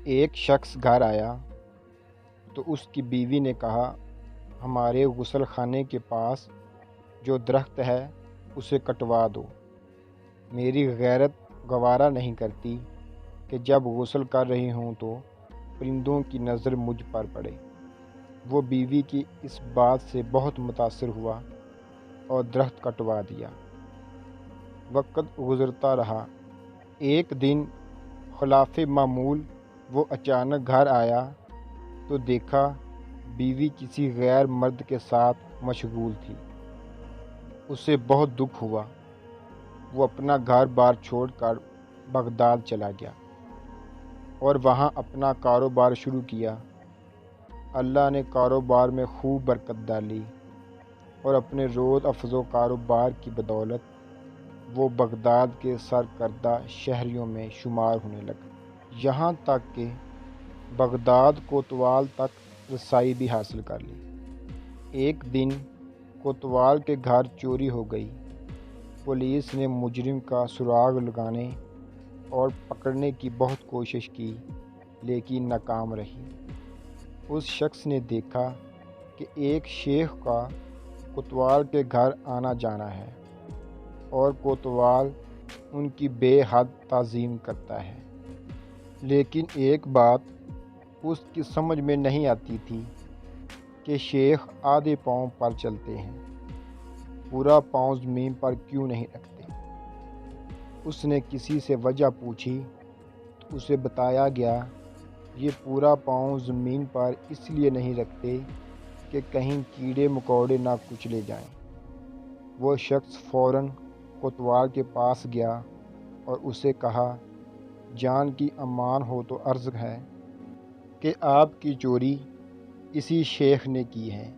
ایک شخص گھر آیا تو اس کی بیوی نے کہا، ہمارے غسل خانے کے پاس جو درخت ہے اسے کٹوا دو۔ میری غیرت گوارا نہیں کرتی کہ جب غسل کر رہی ہوں تو پرندوں کی نظر مجھ پر پڑے۔ وہ بیوی کی اس بات سے بہت متاثر ہوا اور درخت کٹوا دیا۔ وقت گزرتا رہا۔ ایک دن خلاف معمول وہ اچانک گھر آیا تو دیکھا بیوی کسی غیر مرد کے ساتھ مشغول تھی۔ اسے بہت دکھ ہوا۔ وہ اپنا گھر بار چھوڑ کر بغداد چلا گیا اور وہاں اپنا کاروبار شروع کیا۔ اللہ نے کاروبار میں خوب برکت ڈالی اور اپنے روز افزوں کاروبار کی بدولت وہ بغداد کے سرکردہ شہریوں میں شمار ہونے لگا، یہاں تک کہ بغداد کوتوال تک رسائی بھی حاصل کر لی۔ ایک دن کوتوال کے گھر چوری ہو گئی۔ پولیس نے مجرم کا سراغ لگانے اور پکڑنے کی بہت کوشش کی لیکن ناکام رہی۔ اس شخص نے دیکھا کہ ایک شیخ کا کوتوال کے گھر آنا جانا ہے اور کوتوال ان کی بے حد تعظیم کرتا ہے، لیکن ایک بات اس کی سمجھ میں نہیں آتی تھی کہ شیخ آدھے پاؤں پر چلتے ہیں، پورا پاؤں زمین پر کیوں نہیں رکھتے۔ اس نے کسی سے وجہ پوچھی تو اسے بتایا گیا یہ پورا پاؤں زمین پر اس لیے نہیں رکھتے کہ کہیں کیڑے مکوڑے نہ کچلے جائیں۔ وہ شخص فوراً کوتوال کے پاس گیا اور اسے کہا، جان کی امان ہو تو عرض ہے کہ آپ کی چوری اسی شیخ نے کی ہے۔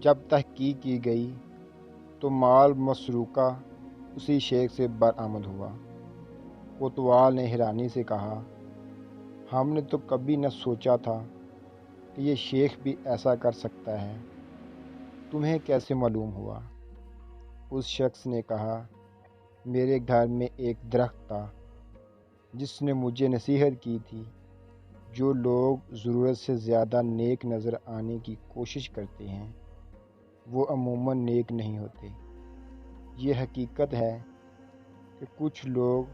جب تحقیق کی گئی تو مال مسروقہ اسی شیخ سے برآمد ہوا۔ کوتوال نے حیرانی سے کہا، ہم نے تو کبھی نہ سوچا تھا کہ یہ شیخ بھی ایسا کر سکتا ہے، تمہیں کیسے معلوم ہوا؟ اس شخص نے کہا، میرے گھر میں ایک درخت تھا جس نے مجھے نصیحت کی تھی، جو لوگ ضرورت سے زیادہ نیک نظر آنے کی کوشش کرتے ہیں وہ عموماً نیک نہیں ہوتے۔ یہ حقیقت ہے کہ کچھ لوگ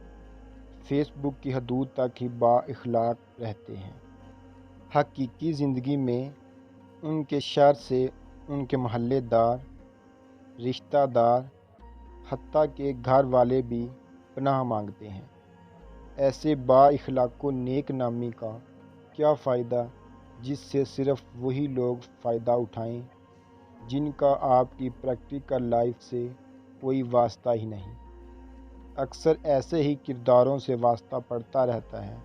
فیس بک کی حدود تک ہی با اخلاق رہتے ہیں، حقیقی زندگی میں ان کے شر سے ان کے محلے دار، رشتہ دار، حتیٰ کہ گھر والے بھی پناہ مانگتے ہیں۔ ایسے با اخلاق کو نیک نامی کا کیا فائدہ جس سے صرف وہی لوگ فائدہ اٹھائیں جن کا آپ کی پریکٹیکل لائف سے کوئی واسطہ ہی نہیں۔ اکثر ایسے ہی کرداروں سے واسطہ پڑتا رہتا ہے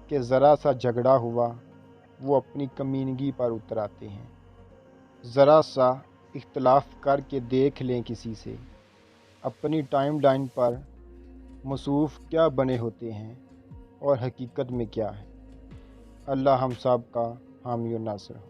کہ ذرا سا جھگڑا ہوا وہ اپنی کمینگی پر اتر آتے ہیں۔ ذرا سا اختلاف کر کے دیکھ لیں کسی سے، اپنی ٹائم لائن پر مصروف کیا بنے ہوتے ہیں اور حقیقت میں کیا ہے۔ اللہ ہم سب کا حامی و ناصر ہو۔